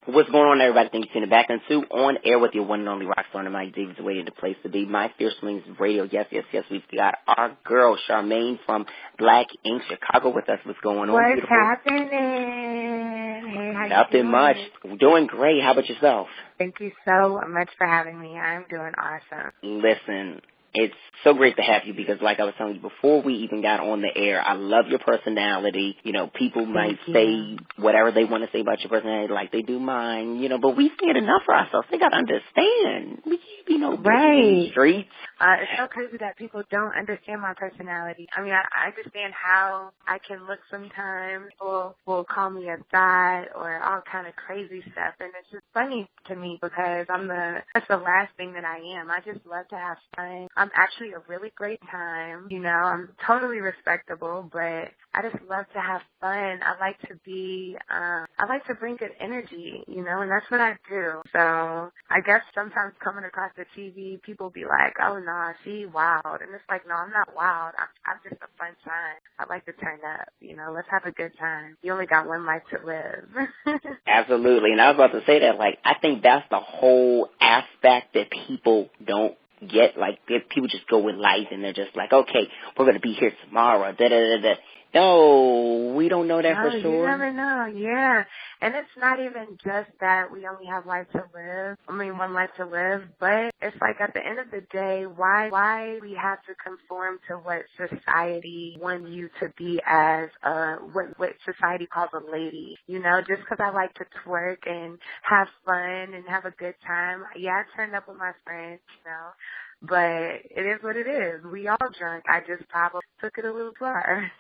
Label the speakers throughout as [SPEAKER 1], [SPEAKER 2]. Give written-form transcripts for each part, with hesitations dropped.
[SPEAKER 1] What's going on, everybody? Thank you for tuning back into On Air with your one and only rock star and Mike Davis, waiting the place to be. My Fierce Wings Radio. Yes. We've got our girl, Charmaine from Black Ink Chicago with us. What's going on?
[SPEAKER 2] What's happening? Hey, how
[SPEAKER 1] Nothing
[SPEAKER 2] you doing?
[SPEAKER 1] much. Doing great. How about yourself?
[SPEAKER 2] Thank you so much for having me. I'm doing awesome.
[SPEAKER 1] Listen, it's so great to have you because, like I was telling you before we even got on the air, I love your personality. You know, people might say whatever they want to say about your personality, like they do mine, you know, but we see it enough for ourselves. They got to understand. We can't be no bitches in the streets.
[SPEAKER 2] It's so crazy that people don't understand my personality. I mean, I understand how I can look sometimes. People will call me a thot or all kind of crazy stuff, and it's just funny to me because that's the last thing that I am. I just love to have fun. I'm actually a really great time. You know, I'm totally respectable, but I just love to have fun. I like to bring good energy, you know, and that's what I do. So I guess sometimes coming across the TV, people be like, oh, no, she wild. And it's like, no, I'm not wild. I'm just a fun time. I like to turn up, you know, let's have a good time. You only got one life to live.
[SPEAKER 1] Absolutely. And I was about to say that, like, I think that's the whole aspect that people don't get. Like, if people just go with life and they're just like, okay, we're going to be here tomorrow, da-da-da-da. No, we don't know that for sure.
[SPEAKER 2] You never know, yeah. And it's not even just that we only have one life to live, but it's like at the end of the day, why we have to conform to what society wants you to be as what society calls a lady. You know, just because I like to twerk and have fun and have a good time. Yeah, I turned up with my friends, you know. But it is what it is. We all drunk. I just probably took it a little far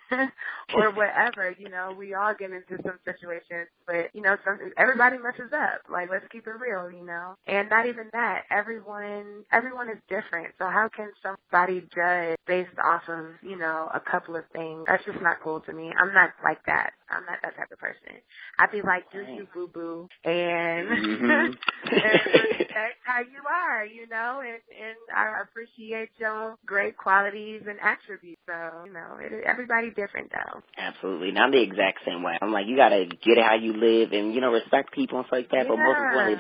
[SPEAKER 2] or whatever. You know, we all get into some situations, but, you know, everybody messes up. Like, let's keep it real, you know. And not even that. Everyone is different. So how can somebody judge based off of, you know, a couple of things? That's just not cool to me. I'm not like that. I'm not that type of person. I'd be like, do you, boo-boo, and, and respect how you are, you know, and I appreciate your great qualities and attributes. So, you know, everybody different, though.
[SPEAKER 1] Absolutely. And I'm the exact same way. I'm like, you got to get it how you live and, you know, respect people and stuff like that. Yeah. But most importantly,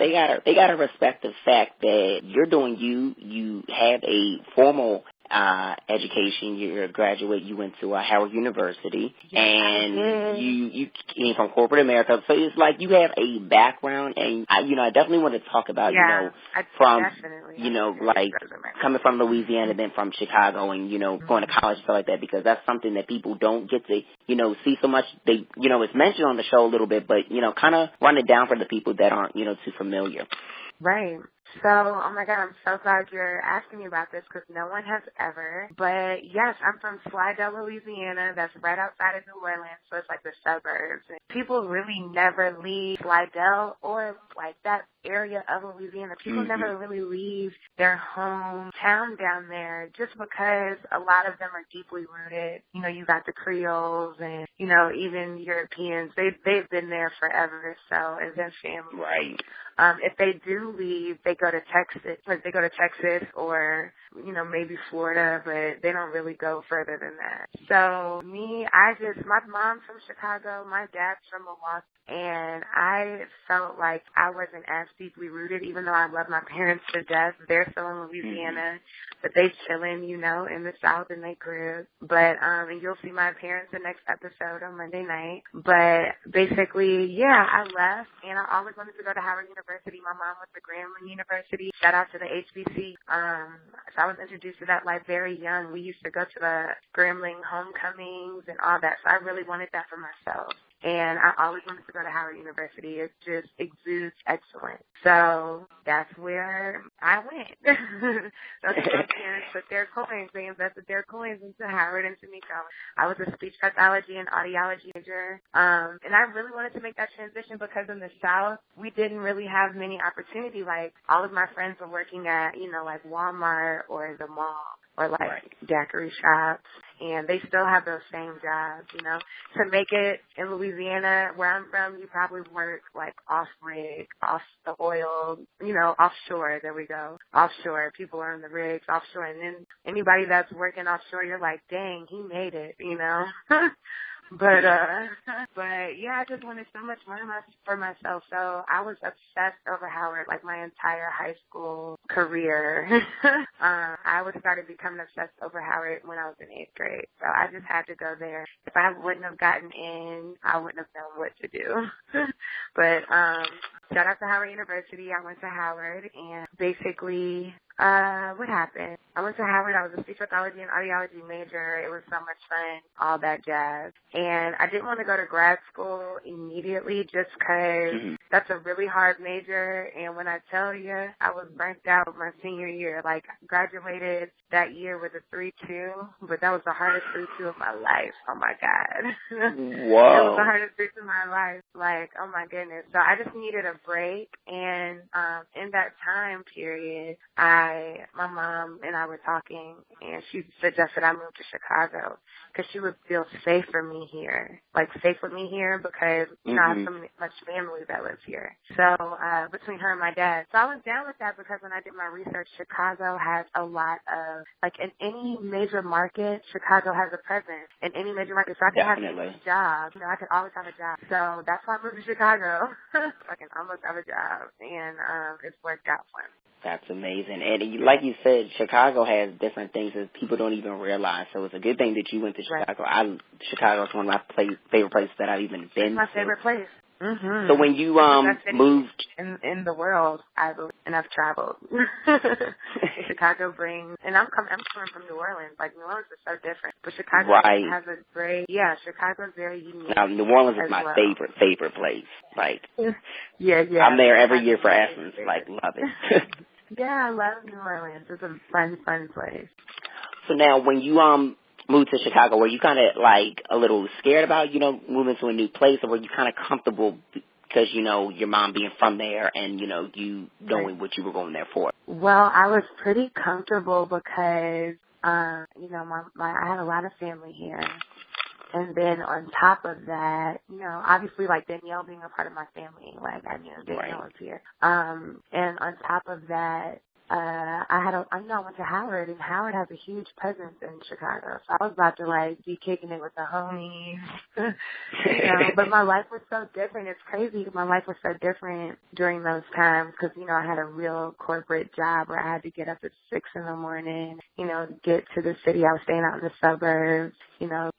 [SPEAKER 1] they got to respect the fact that you're doing you have a formal education. You're a graduate. You went to Howard University, and you came from corporate America. So it's like you have a background, and I definitely want to talk about like coming from Louisiana, then from Chicago, and going to college and stuff like that, because that's something that people don't get to see so much. They it's mentioned on the show a little bit, but kind of run it down for the people that aren't too familiar.
[SPEAKER 2] Right. So, oh my God, I'm so glad you're asking me about this because no one has ever. But yes, I'm from Slidell, Louisiana. That's right outside of New Orleans, so it's like the suburbs. And people really never leave Slidell or like that area of Louisiana. People never really leave their hometown down there just because a lot of them are deeply rooted. You know, you got the Creoles and, even Europeans. They've been there forever, so as their family.
[SPEAKER 1] Right.
[SPEAKER 2] If they do leave, they go to Texas. Like they go to Texas or, maybe Florida, but they don't really go further than that. So my mom's from Chicago, my dad's from Milwaukee, and I felt like I wasn't as deeply rooted, even though I love my parents to death. They're still in Louisiana, but they chilling, in the South in their crib. But, and you'll see my parents the next episode on Monday night. But basically, yeah, I left, and I always wanted to go to Howard University. My mom went to Grambling University. Shout out to the HBC. So I was introduced to that like very young. We used to go to the Grambling homecomings and all that. So I really wanted that for myself. And I always wanted to go to Howard University. It just exudes excellence. So that's where I went. That's where my parents put their coins. They invested their coins into Howard and to me college. I was a speech pathology and audiology major. And I really wanted to make that transition because in the South, we didn't really have many opportunity. Like all of my friends were working at, like Walmart or the mall or like daiquiri shops. And they still have those same jobs, To make it in Louisiana, where I'm from, you probably work like off-rig, off the oil, offshore. There we go. Offshore. People are on the rigs, offshore. And then anybody that's working offshore, you're like, dang, he made it, But yeah, I just wanted so much more for myself. So I was obsessed over Howard like my entire high school career. I started becoming obsessed over Howard when I was in 8th grade. So I just had to go there. If I wouldn't have gotten in, I wouldn't have known what to do. But shout out to Howard University. I went to Howard, and basically what happened? I went to Howard. I was a speech pathology and audiology major. It was so much fun, all that jazz. And I didn't want to go to grad school immediately just because that's a really hard major. And when I tell you, I was burnt out my senior year. Like, graduated that year with a 3.2, but that was the hardest 3.2 of my life. Oh, my God.
[SPEAKER 1] Whoa.
[SPEAKER 2] It was the hardest 3.2 of my life. Like, oh, my goodness. So I just needed a break. And in that time period, my mom and I were talking, and she suggested I move to Chicago because she would feel safe for me here, like safe with me here because, you know, I have so much family that lives here. So between her and my dad. So I was down with that because when I did my research, Chicago has a lot of, like in any major market, Chicago has a presence in any major market. So I could have a job. You know, I could always have a job. So that's why I moved to Chicago. I can almost have a job, and it's worked out for me.
[SPEAKER 1] That's amazing. And like you said, Chicago has different things that people don't even realize. So it's a good thing that you went to Chicago.
[SPEAKER 2] Right.
[SPEAKER 1] Chicago is one of my favorite places that I've even been to.
[SPEAKER 2] It's my favorite place. Mm-hmm.
[SPEAKER 1] So when you moved
[SPEAKER 2] in the world, I've traveled. Chicago brings, and I'm coming from New Orleans. Like, New Orleans is so different, but Chicago has a great. Yeah, Chicago's very unique.
[SPEAKER 1] Now, New Orleans is my favorite place. Like,
[SPEAKER 2] yeah.
[SPEAKER 1] I'm there every year for Essence. Like, love it.
[SPEAKER 2] Yeah, I love New Orleans. It's a fun place.
[SPEAKER 1] So now, when you moved to Chicago, were you kind of like a little scared about, you know, moving to a new place, or were you kind of comfortable because, you know, your mom being from there and, you know, you knowing what you were going there for?
[SPEAKER 2] Well, I was pretty comfortable because, you know, I had a lot of family here. And then on top of that, you know, obviously like Danielle being a part of my family, like I knew Danielle was here. And on top of that, I went to Howard, and Howard has a huge presence in Chicago. So I was about to like be kicking it with the homies, you know. But my life was so different. It's crazy. My life was so different during those times because, you know, I had a real corporate job where I had to get up at 6 a.m, you know, get to the city. I was staying out in the suburbs, you know,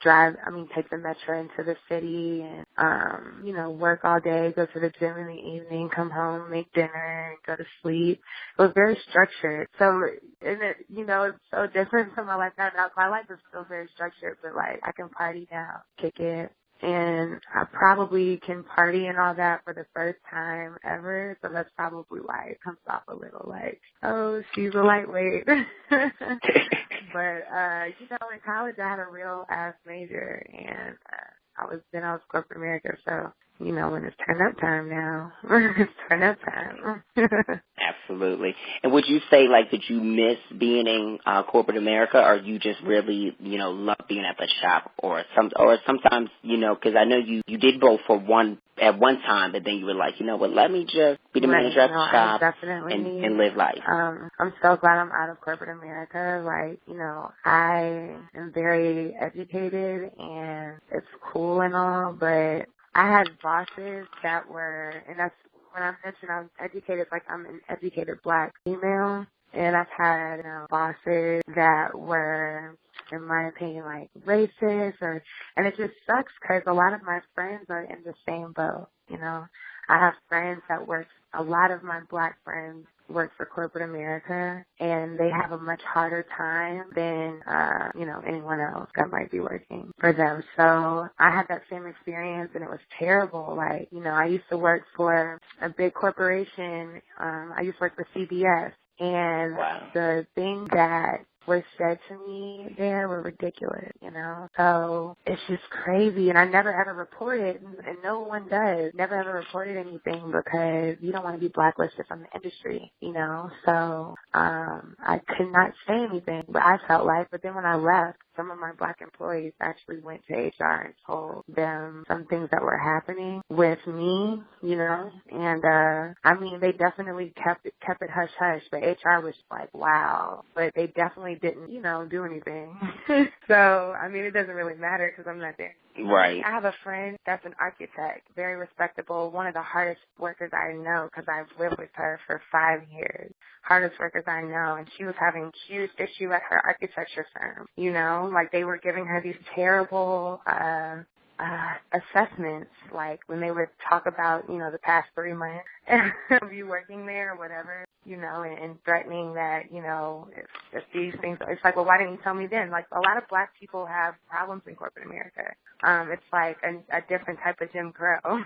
[SPEAKER 2] take the metro into the city and, you know, work all day, go to the gym in the evening, come home, make dinner, and go to sleep. It was very structured. So, and it, you know, it's so different from my life now. My life is still very structured, but like I can party now, kick it. And I probably can party and all that for the first time ever. So that's probably why it comes off a little like, oh, she's a lightweight. But, you know, in college I had a real ass major, and I was corporate America. So, you know, when it's turn up time now, it's turn up time.
[SPEAKER 1] Absolutely. And would you say, like, that you miss being in corporate America, or you just really, you know, love being at the shop, or sometimes, you know, because I know you did both at one time, but then you were like, you know what, let me just be the manager at the shop and live life.
[SPEAKER 2] I'm so glad I'm out of corporate America. Like, you know, I am very educated, and it's cool and all, but I had bosses that were, and that's when I mentioned I was educated, like I'm an educated Black female, and I've had, you know, bosses that were, in my opinion, like racist, and it just sucks because a lot of my friends are in the same boat, you know. I have friends that a lot of my Black friends work for corporate America, and they have a much harder time than, you know, anyone else that might be working for them. So I had that same experience, and it was terrible. Like, you know, I used to work for a big corporation. I used to work for CBS, and the things that were said to me there were ridiculous, you know. So it's just crazy, and I never ever reported, and no one does. Never ever reported anything because you don't want to be blacklisted from the industry, you know. So I could not say anything, but I felt like. But then when I left, some of my Black employees actually went to HR and told them some things that were happening with me, you know. And I mean, they definitely kept it hush hush, but HR was like, wow. But they definitely family didn't, do anything. So, I mean, it doesn't really matter because I'm not there.
[SPEAKER 1] Right.
[SPEAKER 2] I have a friend that's an architect, very respectable, one of the hardest workers I know because I've lived with her for 5 years. Hardest workers I know, and she was having huge issue at her architecture firm. Like they were giving her these terrible assessments, like when they would talk about, the past 3 months of you working there or whatever, and threatening that, if these things, it's like, well, why didn't you tell me then? Like, a lot of black people have problems in corporate America. It's like a different type of Jim Crow.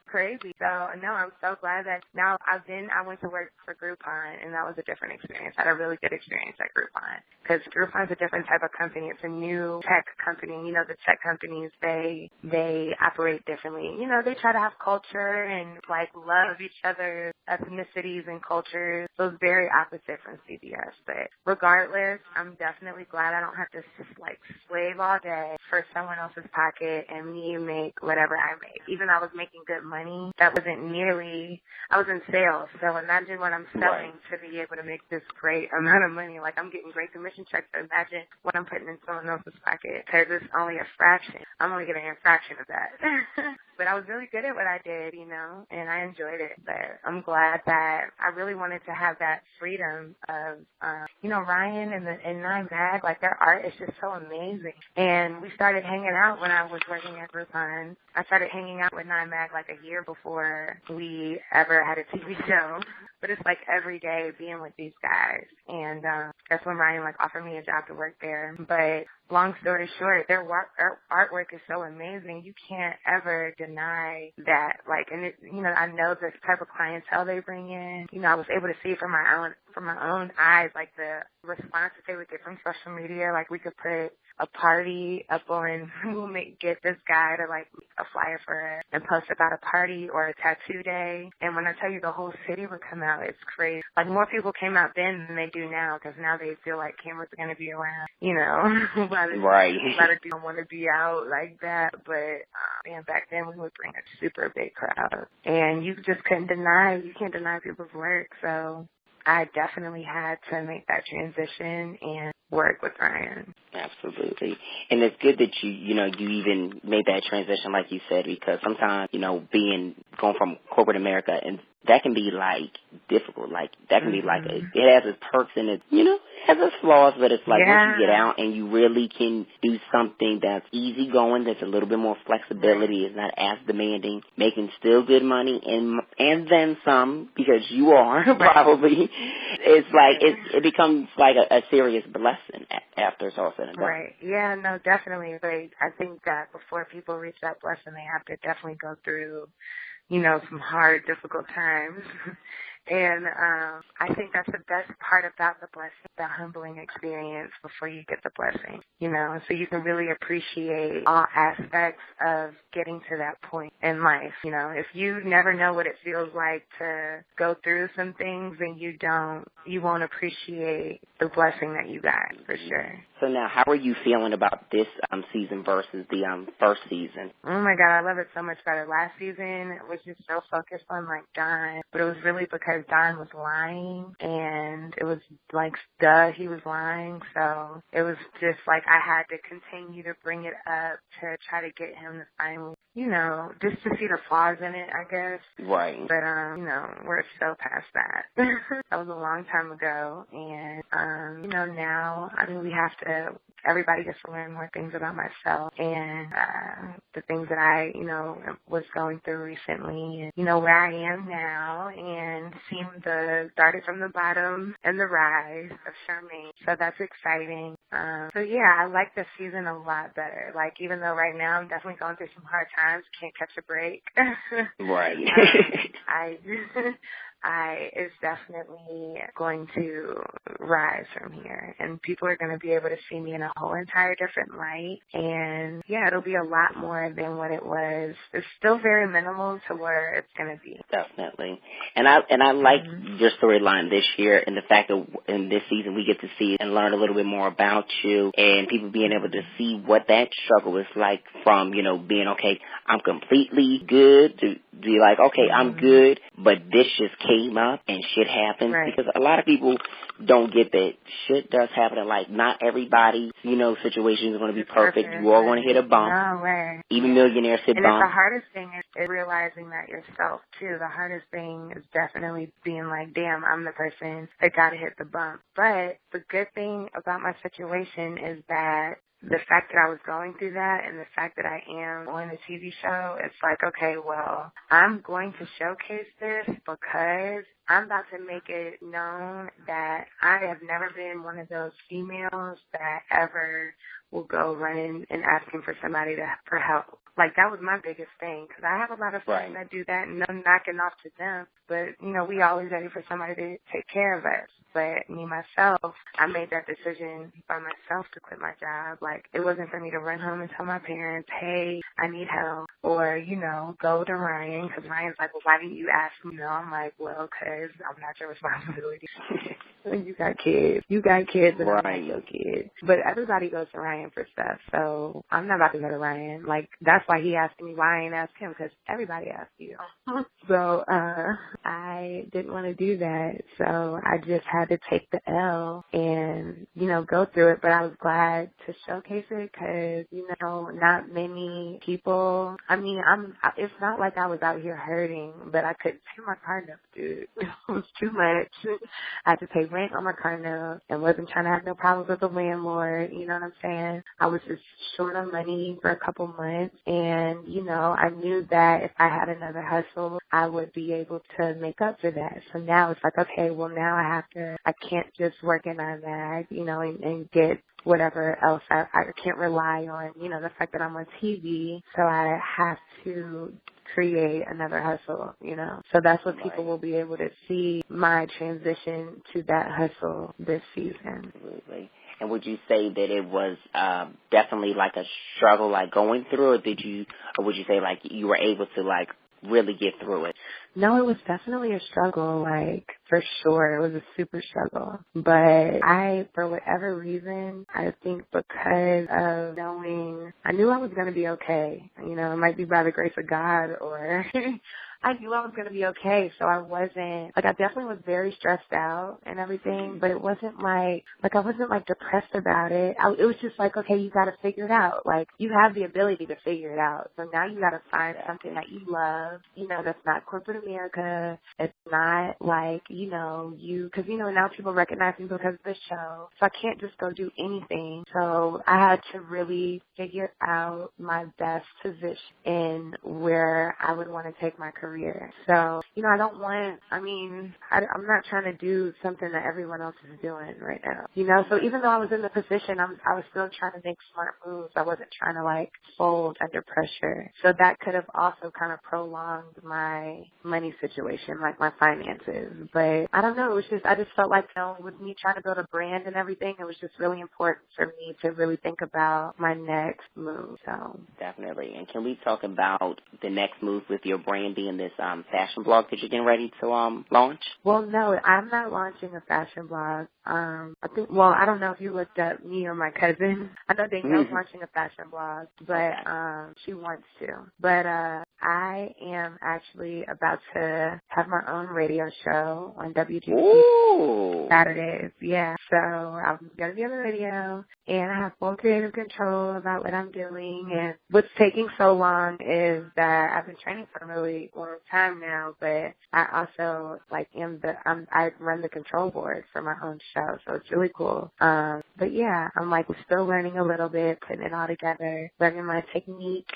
[SPEAKER 2] Crazy. So, no, I'm so glad that now I went to work for Groupon, and that was a different experience. I had a really good experience at Groupon because Groupon's a different type of company. It's a new tech company. The tech companies, they operate differently. They try to have culture and, like, love each other's ethnicities and cultures. So it's very opposite from CBS. But regardless, I'm definitely glad I don't have to, like, slave all day for someone else's pocket and me make whatever I make. Even though I was making good money, that wasn't nearly, I was in sales. So imagine what I'm selling to be able to make this great amount of money. Like, I'm getting great commission checks. So imagine what I'm putting in someone else's pocket because it's only a fraction. I'm only getting a fraction of that. But I was really good at what I did, and I enjoyed it. But I'm glad that I really wanted to have that freedom of, Ryan and Nine Mag, like their art is just so amazing. And we started hanging out when I was working at Groupon. I started hanging out with Nine Mag like a year before we ever had a TV show. But it's like every day being with these guys. And that's when Ryan offered me a job to work there. But long story short, their artwork is so amazing. You can't ever deny that. And I know the type of clientele they bring in. I was able to see from my own eyes, like the response that they would get from social media. Like we could put a party up on, we'll get this guy to make a flyer for it and post about a party or a tattoo day. And when I tell you the whole city would come out, it's crazy. Like more people came out then than they do now because now they feel like cameras are going to be around,
[SPEAKER 1] Right.
[SPEAKER 2] A lot of people want to be out like that. But back then we would bring a super big crowd. And you just can't deny people's work. So I definitely had to make that transition and work with Ryan.
[SPEAKER 1] Absolutely. And it's good that you even made that transition like you said, because sometimes, going from corporate America, and that can be difficult. That can be it has its perks and it has its flaws, but it's once you get out and you really can do something that's easygoing, there's a little bit more flexibility, it's not as demanding, making still good money and then some, because you are probably, it becomes a serious blessing after it's all said and done.
[SPEAKER 2] Right. Yeah, no, definitely. But I think that before people reach that blessing, they have to definitely go through, some hard, difficult times. And I think that's the best part about the blessing, the humbling experience before you get the blessing, so you can really appreciate all aspects of getting to that point in life. If you never know what it feels like to go through some things, then you won't appreciate the blessing that you got, for sure.
[SPEAKER 1] So now, how are you feeling about this season versus the first season?
[SPEAKER 2] Oh my God, I love it so much better. Last season was just so focused on Don, but it was really because Don was lying, and it was he was lying. So it was just I had to continue to bring it up to try to get him to finally, just to see the flaws in it, I guess.
[SPEAKER 1] Right.
[SPEAKER 2] But we're so past that. That was a long time ago, and now we have to. Everybody gets to learn more things about myself and the things that I, was going through recently, and where I am now, and seeing started from the bottom and the rise of Charmaine. So that's exciting. So yeah, I like this season a lot better. Even though right now I'm definitely going through some hard times, can't catch a break.
[SPEAKER 1] Right.
[SPEAKER 2] It's definitely going to rise from here, and people are going to be able to see me in a whole entire different light, and yeah, it'll be a lot more than what it was. It's still very minimal to where it's going to be.
[SPEAKER 1] Definitely. And I like your storyline this year, and the fact that in this season we get to see and learn a little bit more about you, and people being able to see what that struggle is like from, being okay, I'm completely good to be like, okay, I'm good, but this just came up and shit happens.
[SPEAKER 2] Right.
[SPEAKER 1] Because a lot of people don't get that shit does happen. And like, not everybody, situation is going to be perfect. You are going to hit a bump.
[SPEAKER 2] No way.
[SPEAKER 1] Even millionaires hit
[SPEAKER 2] and
[SPEAKER 1] bumps.
[SPEAKER 2] And the hardest thing is realizing that yourself, too. The hardest thing is definitely being like, damn, I'm the person that got to hit the bump. But the good thing about my situation is that the fact that I was going through that and the fact that I am on the TV show, it's like, okay, well, I'm going to showcase this because I'm about to make it known that I have never been one of those females that ever will go running and asking for somebody for help. Like, that was my biggest thing, because I have a lot of friends that do that, and I'm knocking off to them. But, we always ready for somebody to take care of us. But me, myself, I made that decision by myself to quit my job. Like, it wasn't for me to run home and tell my parents, hey, I need help. Or, go to Ryan, because Ryan's like, well, why didn't you ask me? I'm like, well, because I'm not your responsibility. You got kids. You got kids, and I'm not your kid. But everybody goes to Ryan for stuff, so I'm not about to go to Ryan. Like, that's why he asked me why I ain't asked him, because everybody asked you. So I didn't want to do that, so I just had to take the L and, go through it. But I was glad to showcase it because, not many people, it's not like I was out here hurting, but I couldn't pay my car note, dude. It was too much. I had to pay rent on my car note and wasn't trying to have no problems with the landlord. You know what I'm saying? I was just short on money for a couple months, and, I knew that if I had another hustle, I would be able to make up for that. So now it's like, okay, well, now I can't just work in on that, and get whatever else. I can't rely on, the fact that I'm on TV, so I have to create another hustle, So that's what people will be able to see, my transition to that hustle this season.
[SPEAKER 1] Absolutely. And would you say that it was definitely like a struggle, like going through, or would you say like you were able to like really get through it?
[SPEAKER 2] No, it was definitely a struggle, like, for sure. It was a super struggle. But for whatever reason, I think because of I knew I was going to be okay. It might be by the grace of God, or I knew I was going to be okay. So I definitely was very stressed out and everything, but it wasn't I wasn't depressed about it. It was just like, okay, you got to figure it out. Like, you have the ability to figure it out. So now you got to find something that you love, that's not corporate America. It's not like, because, now people recognize me because of this show. So I can't just go do anything. So I had to really figure out my best position in where I would want to take my career. So, I'm not trying to do something that everyone else is doing right now. So even though I was in the position, I was still trying to make smart moves. I wasn't trying to fold under pressure. So that could have also kind of prolonged my money situation, like my finances. But I don't know, I just felt like, with me trying to build a brand and everything, it was just really important for me to really think about my next move. So
[SPEAKER 1] definitely. And can we talk about the next move with your brand being this fashion blog that you're getting ready to launch?
[SPEAKER 2] Well, no, I'm not launching a fashion blog. I don't know if you looked up me or my cousin. I know Danielle's launching a fashion blog, but she wants to. But I am actually about to have my own radio show on WGC Saturdays. Yeah, so I'm going to be on the radio, and I have full creative control about what I'm doing. And what's taking so long is that I've been training for a really long time now, but I also I run the control board for my own show, so it's really cool. But yeah, I'm still learning a little bit, putting it all together, learning my technique.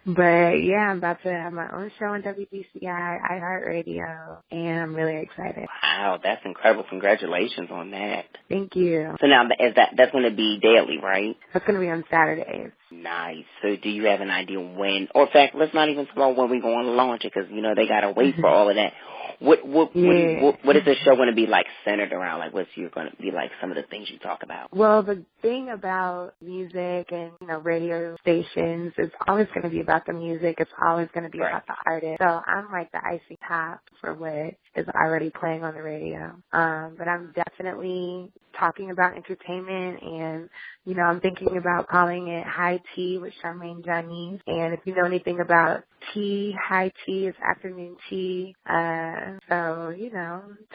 [SPEAKER 2] But yeah, I'm about to have my own show on WBCI, iHeartRadio, and I'm really excited.
[SPEAKER 1] Wow, that's incredible. Congratulations on that.
[SPEAKER 2] Thank you.
[SPEAKER 1] So now that's going to be daily, right?
[SPEAKER 2] That's going to be on Saturdays.
[SPEAKER 1] Nice. So do you have an idea when, or in fact, let's not even talk about when we're going to launch it, because, they got to wait for all of that. What is the show going to be centered around? What's going to be some of the things you talk about?
[SPEAKER 2] Well, the thing about music and, radio stations, it's always going to be about the music. It's always going to be about the artist. So I'm the icing top for what is already playing on the radio. But I'm definitely talking about entertainment and I'm thinking about calling it High Tea with Charmaine Johnise. And if you know anything about tea, high tea is afternoon tea. So,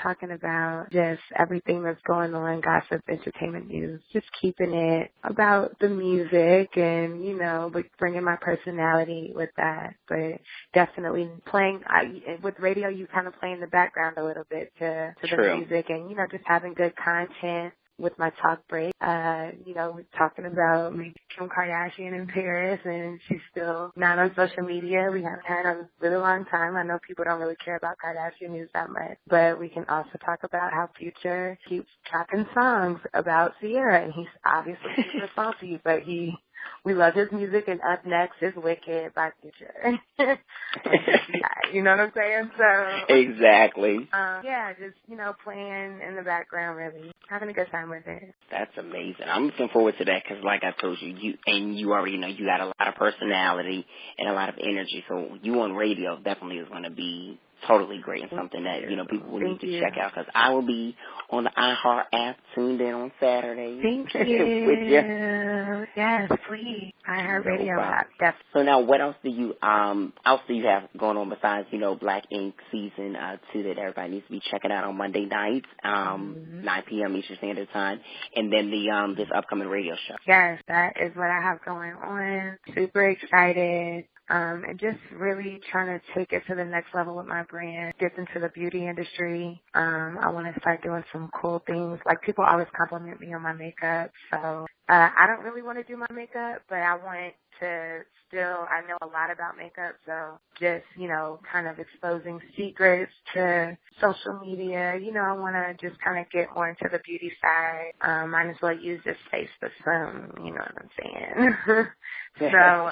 [SPEAKER 2] talking about just everything that's going on, gossip, entertainment news, just keeping it about the music and, but bringing my personality with that. But definitely playing, with radio, you kind of play in the background a little bit to the music and, just having good content. With my talk break, talking about Kim Kardashian in Paris, and she's still not on social media. We haven't had her a really long time. I know people don't really care about Kardashian news that much, but we can also talk about how Future keeps dropping songs about Sierra, and he's obviously super salty, but we love his music, and up next is Wicked by Future. You know what I'm saying? So
[SPEAKER 1] exactly.
[SPEAKER 2] Just, playing in the background, really. Having a good time with it.
[SPEAKER 1] That's amazing. I'm looking forward to that because, like I told you, you already know you got a lot of personality and a lot of energy. So you on radio definitely is going to be totally great and something that, people will need to check out because I will be on the iHeart app tuned in on Saturday.
[SPEAKER 2] Thank you.
[SPEAKER 1] With you.
[SPEAKER 2] Yes, please. iHeart Radio app. Yes.
[SPEAKER 1] So now what else do you have going on besides, Black Ink Season 2 that everybody needs to be checking out on Monday nights, 9 p.m. Eastern Standard Time, and then the this upcoming radio show?
[SPEAKER 2] Yes, that is what I have going on. Super excited. And just really trying to take it to the next level with my brand, dip into the beauty industry. I want to start doing some cool things. Like, people always compliment me on my makeup, so I don't really want to do my makeup, but I want to I know a lot about makeup, so just, kind of exposing secrets to social media. I want to just kind of get more into the beauty side. Might as well use this face for some, you know what I'm saying? So,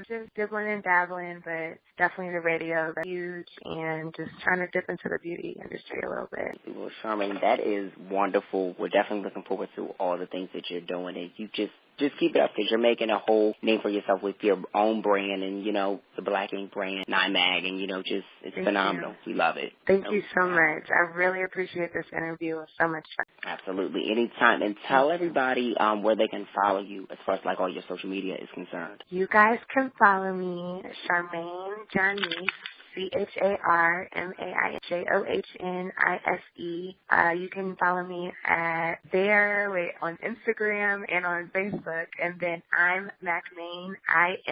[SPEAKER 2] just dibbling and dabbling, but definitely the radio is huge, and just trying to dip into the beauty industry a little bit.
[SPEAKER 1] Well, Charmaine, that is wonderful. We're definitely looking forward to all the things that you're doing, and you just keep it up because you're making a whole name for yourself with your own brand and, the Black Ink brand, NYMAG, and, it's
[SPEAKER 2] Thank
[SPEAKER 1] phenomenal.
[SPEAKER 2] You.
[SPEAKER 1] We love it.
[SPEAKER 2] Thank you so much. I really appreciate this interview. It was so much fun.
[SPEAKER 1] Absolutely. Anytime. And tell everybody where they can follow you as far as, all your social media is concerned.
[SPEAKER 2] You guys can follow me, Charmaine Johnise, CharmaineJohnise. You can follow me on Instagram and on Facebook. And then I'm Mackmaine,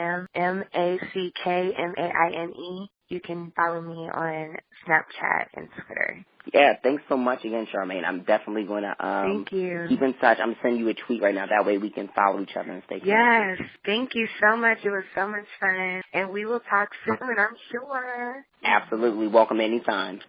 [SPEAKER 2] IMMACKMAINE. You can follow me on Snapchat and Twitter.
[SPEAKER 1] Yeah, thanks so much again, Charmaine. I'm definitely going to
[SPEAKER 2] Thank you.
[SPEAKER 1] Keep in touch. I'm going to send you a tweet right now. That way we can follow each other and stay connected.
[SPEAKER 2] Yes, thank you so much. It was so much fun. And we will talk soon, I'm sure.
[SPEAKER 1] Absolutely. Welcome anytime.